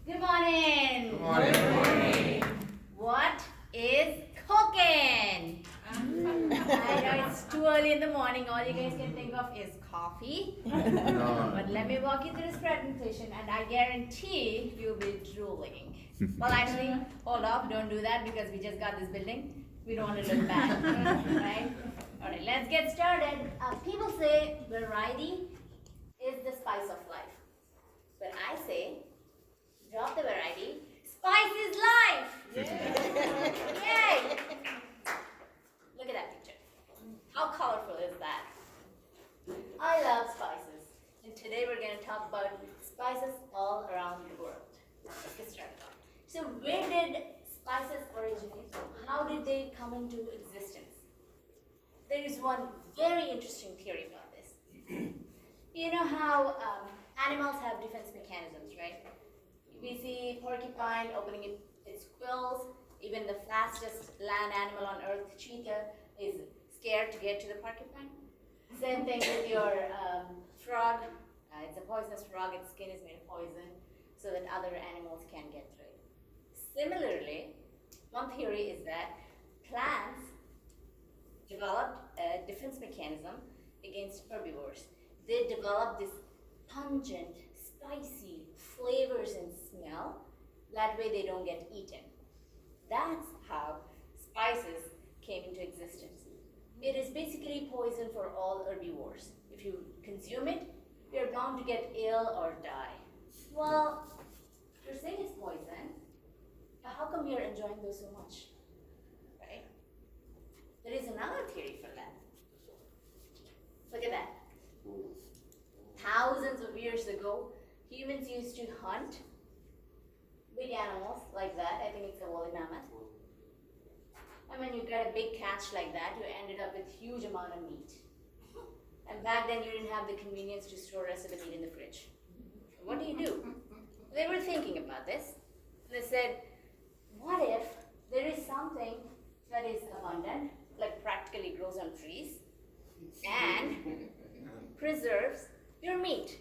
Good morning. Good morning. Good morning. What is cooking? I know it's too early in the morning. All you guys can think of is coffee. No. But let me walk you through this presentation, and I guarantee you'll be drooling. Well, actually, hold off. Don't do that because we just got this building. We don't want to look bad, right? All right, let's get started. People say variety is the spice of life. But I say, drop the variety, spice is life! Yay! Look at that picture. How colorful is that? I love spices. And today we're going to talk about spices all around the world. Let's get started. So where did spices originate? How did they come into existence? There is one very interesting theory about this. You know how animals have defense mechanisms, right? We see porcupine opening its quills. Even the fastest land animal on earth, cheetah, is scared to get to the porcupine. Same thing with your frog. It's a poisonous frog. Its skin is made of poison so that other animals can't get through it. Similarly, one theory is that plants developed a defense mechanism against herbivores. They developed this pungent, spicy flavors and smell. That way they don't get eaten. That's how spices came into existence. It is basically poison for all herbivores. If you consume it, you're bound to get ill or die. Well, you're saying it's poison, but how come you're enjoying those so much? Right? There is another theory for that. Look at that. Thousands of years ago, humans used to hunt big animals like that. I think it's a woolly mammoth. And when you get a big catch like that, you ended up with huge amount of meat. And back then, you didn't have the convenience to store rest of the meat in the fridge. What do? They were thinking about this. They said, what if there is something that is abundant, like practically grows on trees, and preserves your meat?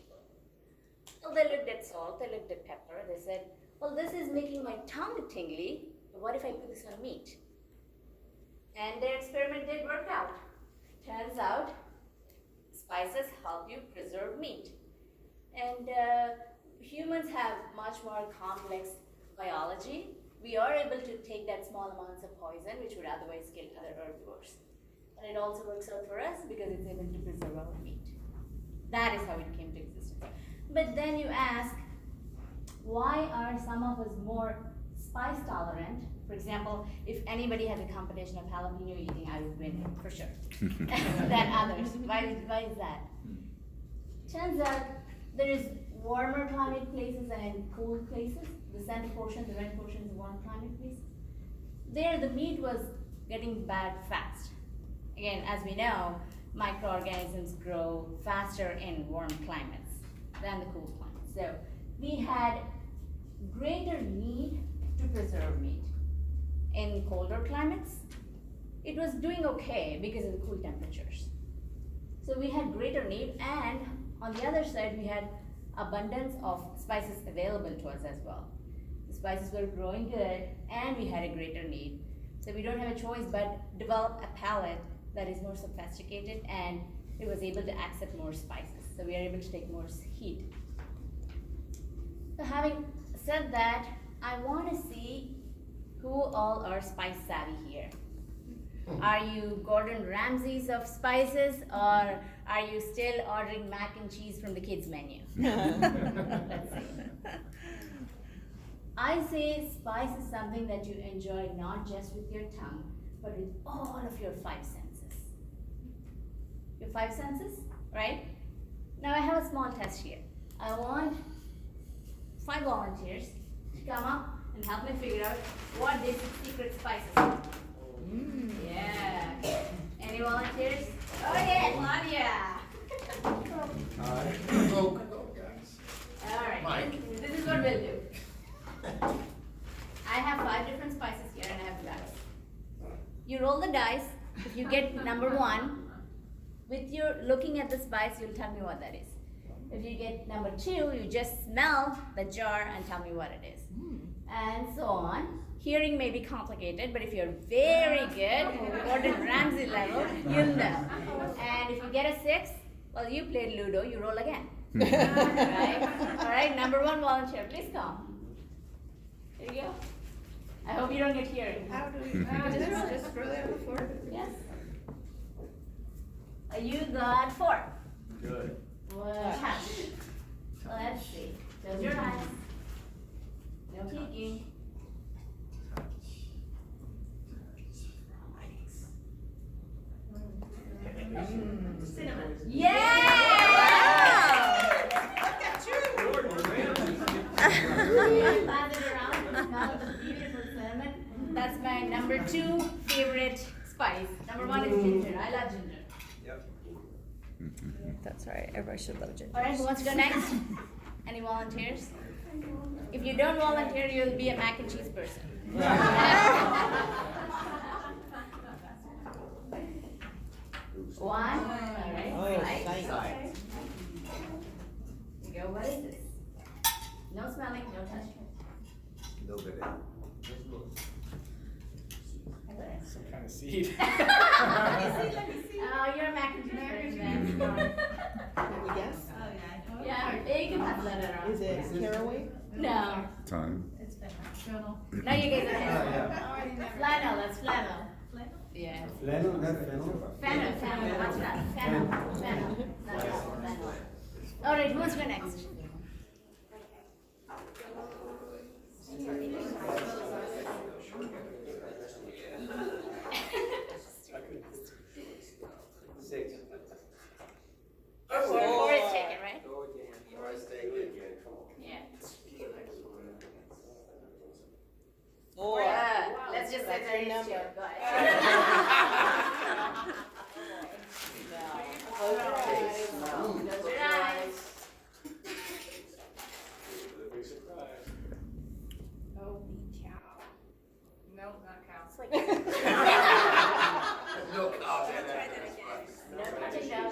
Well, they looked at salt, they looked at pepper, they said, well, this is making my tongue tingly, but what if I put this on meat? And their experiment did work out. Turns out, spices help you preserve meat. And humans have much more complex biology. We are able to take that small amounts of poison, which would otherwise kill other herbivores. And it also works out for us because it's able to preserve our meat. That is how it came to existence. But then you ask, why are some of us more spice tolerant? For example, if anybody has a competition of jalapeno eating, I would win for sure. Than others. Why is that? Turns out there is warmer climate places and cool places. The center portion, the red portion is warm climate places. There the meat was getting bad fast. Again, as we know, microorganisms grow faster in warm climates than the cool climates. So we had greater need to preserve meat. In colder climates, it was doing okay because of the cool temperatures. So we had greater need, and on the other side, we had abundance of spices available to us as well. The spices were growing good, and we had a greater need. So we don't have a choice but develop a palate that is more sophisticated, and it was able to accept more spices. So we are able to take more heat. So having said that, I want to see who all are spice savvy here. Are you Gordon Ramsays of spices, or are you still ordering mac and cheese from the kids' menu? Let's see. I say spice is something that you enjoy not just with your tongue, but with all of your five senses. Your five senses, right? Now I have a small test here. I want 5 volunteers to come up and help me figure out what this secret spices are. Yeah. Any volunteers? Oh yeah, Claudia. Go, guys. All right. Mike. This is what we'll do. I have 5 different spices here, and I have dice. You roll the dice. If you get number 1, with your looking at the spice, you'll tell me what that is. If you get number 2, you just smell the jar and tell me what it is. And so on. Hearing may be complicated, but if you're very good, Gordon Ramsay level, you'll know. And if you get a 6, well, you played Ludo, you roll again. Right? All right, number 1 volunteer, please come. There you go. I hope you don't get hearing. How do we, just throw that on the floor? Yes. You got 4. Good. Well, let's see. Close your eyes. No peeking. Cinnamon. Yeah! Pass it around. Smell beautiful cinnamon. That's my number 2 favorite spice. Number 1 is ginger. I love ginger. That's right. Everybody should love ginger. All right, who wants to go next? Any volunteers? If you don't volunteer, you'll be a mac and cheese person. One. All right. Right. Side. You go. What is this? No smelling, no touching. No good. Some kind of seed. Oh, you're a mac and cheese person then. Can we guess? Yeah, you can pass that around. Is it caraway? No. Time. No, you guys are here. Flannel, that's flannel. Yeah. Flannel, not flannel. Fennel, what's that? Fennel. Not flannel. All right, who wants to go next? Six. Four is taken, right? Yeah. Let's just say there is two. Go ahead. Close your eyes. Nope, not cow. No cow. No touching down.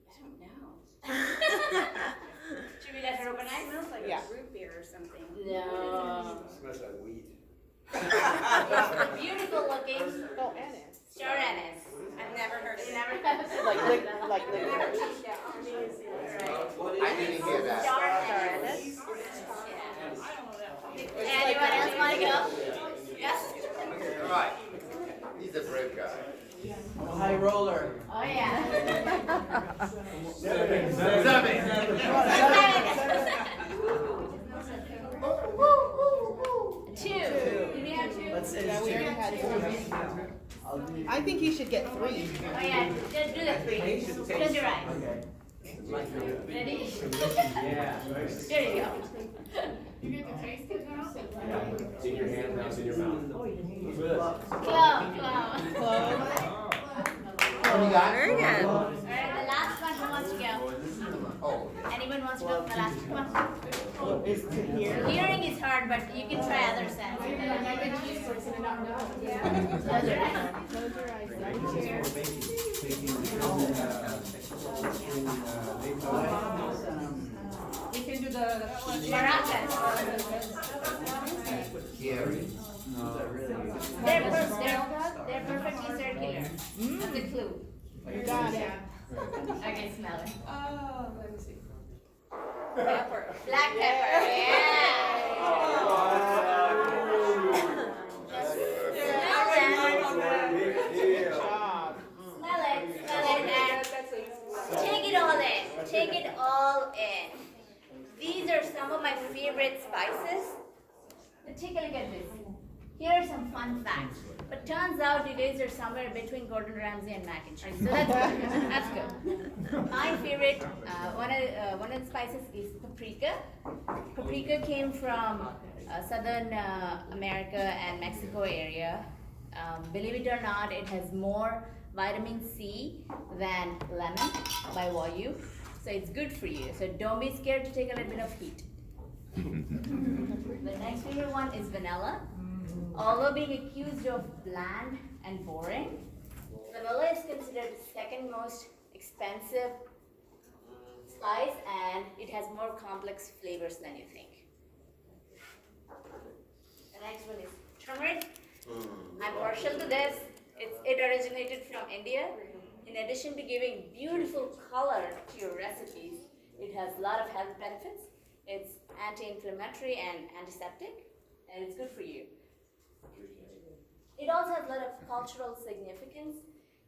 I don't know. Should we let her open eyes? Smells like a root beer or something. No. Smells like weed. Beautiful looking Oh, anise. star anise. I've never heard of You it. never have Like licorice. I didn't hear that. Star anise. Anyone else want to go? Yes? All right. He's a brave guy. High roller. Oh, yeah. Seven. Two. Do we have two? Let's see. Yeah, we already had two. I think you should get 3. Oh, yeah. Just do the 3. Close your eyes. Ready? Yeah. There you go. You get to taste it now? It's in your hand, now it's in your mouth. Clove. Clove. What you got? Very good. All right, the last one. Who wants to go? Oh. Anyone wants to go? The last one. Is to hear. Hearing is hard, but you can try other senses. Close your eyes. Close your eyes. Down here. We can do the Maracas. Gary. They're perfectly circular. That's a clue. You got it. Okay, smell it. Oh, let me see. Pepper. Black pepper. Yeah. Just smell it. Good job. Smell it. And take it all in. Take it all in. These are some of my favorite spices. Now take a look at this. Here are some fun facts. But turns out you guys are somewhere between Gordon Ramsay and mac and cheese. So that's good. That's good. My favorite, one of the spices is paprika. Paprika came from southern America and Mexico area. Believe it or not, it has more vitamin C than lemon by volume. So it's good for you. So don't be scared to take a little bit of heat. The next favorite one is vanilla. Although being accused of bland and boring, Vanilla is considered the second most expensive spice, and it has more complex flavors than you think. The next one is turmeric. I'm partial to this. It originated from India. In addition to giving beautiful color to your recipes, it has a lot of health benefits. It's anti-inflammatory and antiseptic, and it's good for you. It also has a lot of cultural significance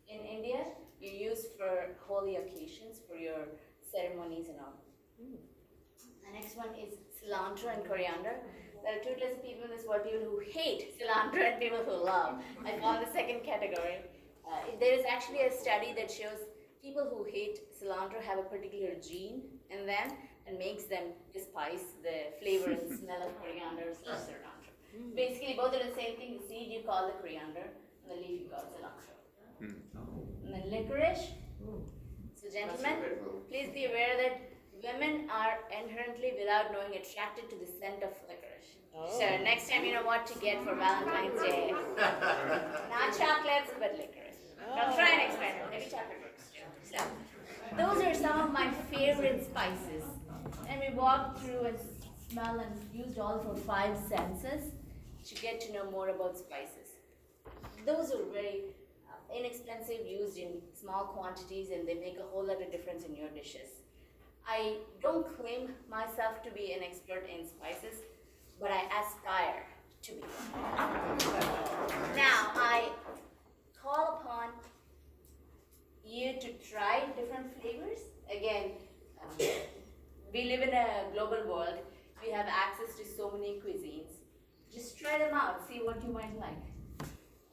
in India. You use for holy occasions, for your ceremonies and all. The next one is cilantro and coriander. There are two types of people in this world, people who hate cilantro and people who love. I fall in the second category. There is actually a study that shows people who hate cilantro have a particular gene in them and makes them despise the flavor and smell of coriander or cilantro. Basically, both are the same thing. The seed you call the coriander, and the leaf you call cilantro. And then licorice. So, gentlemen, please be aware that women are inherently, without knowing, attracted to the scent of licorice. So, next time you know what to get for Valentine's Day. Not chocolates, but licorice. Don't try and experiment. Maybe chocolate works too. So, those are some of my favorite spices. And we walked through and smell and used all of our 5 senses to get to know more about spices. Those are very inexpensive, used in small quantities, and they make a whole lot of difference in your dishes. I don't claim myself to be an expert in spices, but I aspire to be. Now, I call upon you to try different flavors. Again, we live in a global world. We have access to so many cuisines. Just try them out, see what you might like.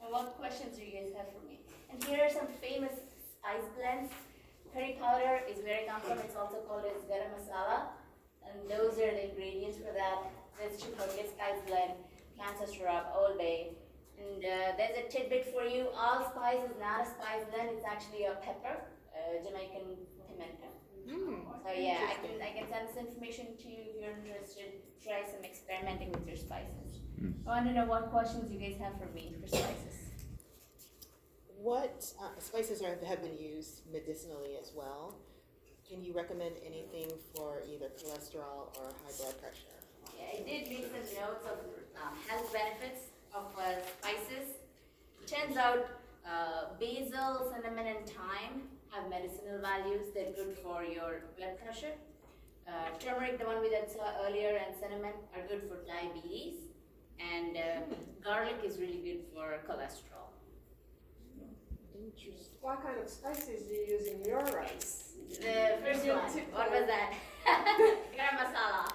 And what questions do you guys have for me? And here are some famous spice blends. Curry powder is where it comes from. It's also called as garam masala. And those are the ingredients for that. There's chipotle spice blend, cancer syrup, Old Bay. And there's a tidbit for you. Allspice is not a spice blend. It's actually a pepper, Jamaican pimento. So yeah, I can send this information to you if you're interested. Try some experimenting with your spices. I want to know what questions you guys have for me for spices. What spices have been used medicinally as well? Can you recommend anything for either cholesterol or high blood pressure? Yeah, I did make some notes of health benefits of spices. Turns out basil, cinnamon, and thyme have medicinal values. They're good for your blood pressure. Turmeric, the one we saw earlier, and cinnamon are good for diabetes. And garlic is really good for cholesterol. What kind of spices do you use in your rice? The first one, what was that? Garam masala.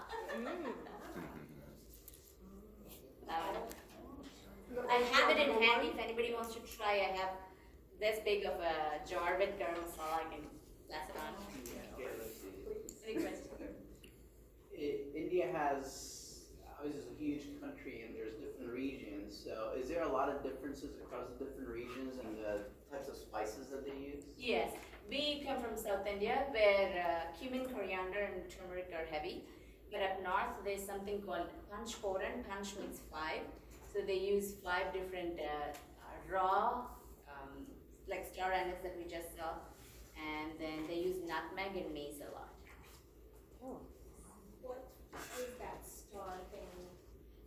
I have it in handy. If anybody wants to try, I have this big of a jar with garam masala. I can pass it on. Any questions? India has, obviously, it's a huge country and there's different regions. So, is there a lot of differences across the different regions and the types of spices that they use? Yes, we come from South India where cumin, coriander, and turmeric are heavy. But up north, there's something called panch foran. Panch means 5. So they use 5 different raw, like star anise that we just saw. And then they use nutmeg and mace a lot. Oh. What is that star thing?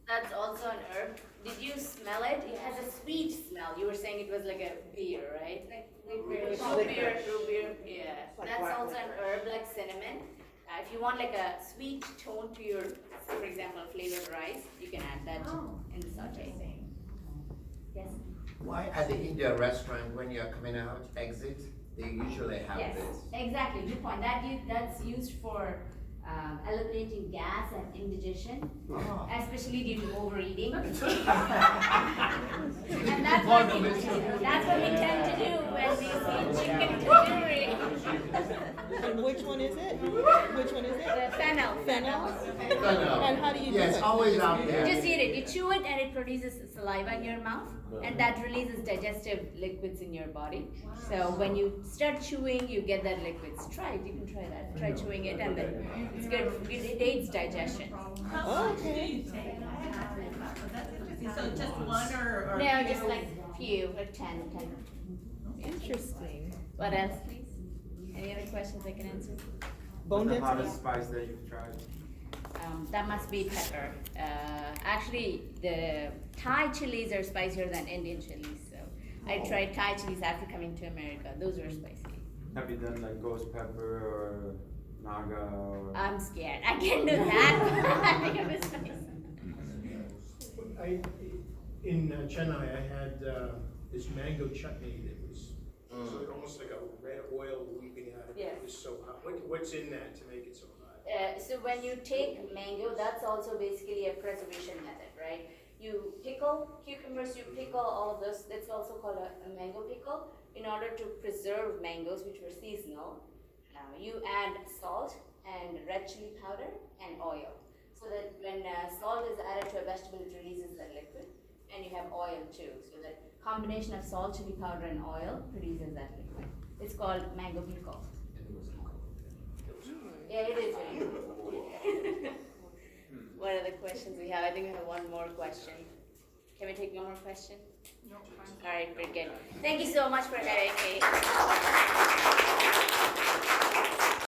That's also an herb. Did you smell it? It has a sweet smell. You were saying it was like a beer, right? Like root beer. Yeah. Like That's black also an herb like cinnamon. If you want like a sweet tone to your, for example, flavored rice, you can add that in the saute. Yes? Why at the Indian restaurant, when you're coming out, exit, they usually have Yes, this? exactly. Good point. That's used for eliminating gas and indigestion, especially due to overeating. And that's what we tend to do when we see chicken tandoori. And which one is it? Which one is it? The fennel. Fennel? No. And how do you do Yes, it? always out there. You just eat it. You chew it and it produces saliva in your mouth, and that releases digestive liquids in your body. So when you start chewing, you get that liquids. Try it. You can try that. Try chewing it, and then it's good. It aids digestion. Oh, okay. So just one or No, just like few, like 10. Interesting. What else, please? Any other questions I can answer? Bone What's the density? hottest spice that you've tried? That must be pepper. Actually, the Thai chilies are spicier than Indian chilies. So I tried Thai chilies after coming to America. Those were spicy. Have you done like ghost pepper or naga or? I'm scared. I can't do that. I think it was spicy. In Chennai, I had this mango chutney that was sort of almost like a red oil leaping out of it. Yes. It was so hot. What's in that to make it so hot? So when you take mango, that's also basically a preservation method, right? You pickle cucumbers, you pickle all of those. That's also called a mango pickle. In order to preserve mangoes, which were seasonal, you add salt and red chili powder and oil. So that when salt is added to a vegetable, it releases the liquid, and you have oil too. So that combination of salt, chili powder, and oil produces that liquid. It's called mango pickle. Yeah, it is very good. What are the questions we have? I think we have one more question. Can we take one more question? No. All right, we're good. Thank you so much for having me.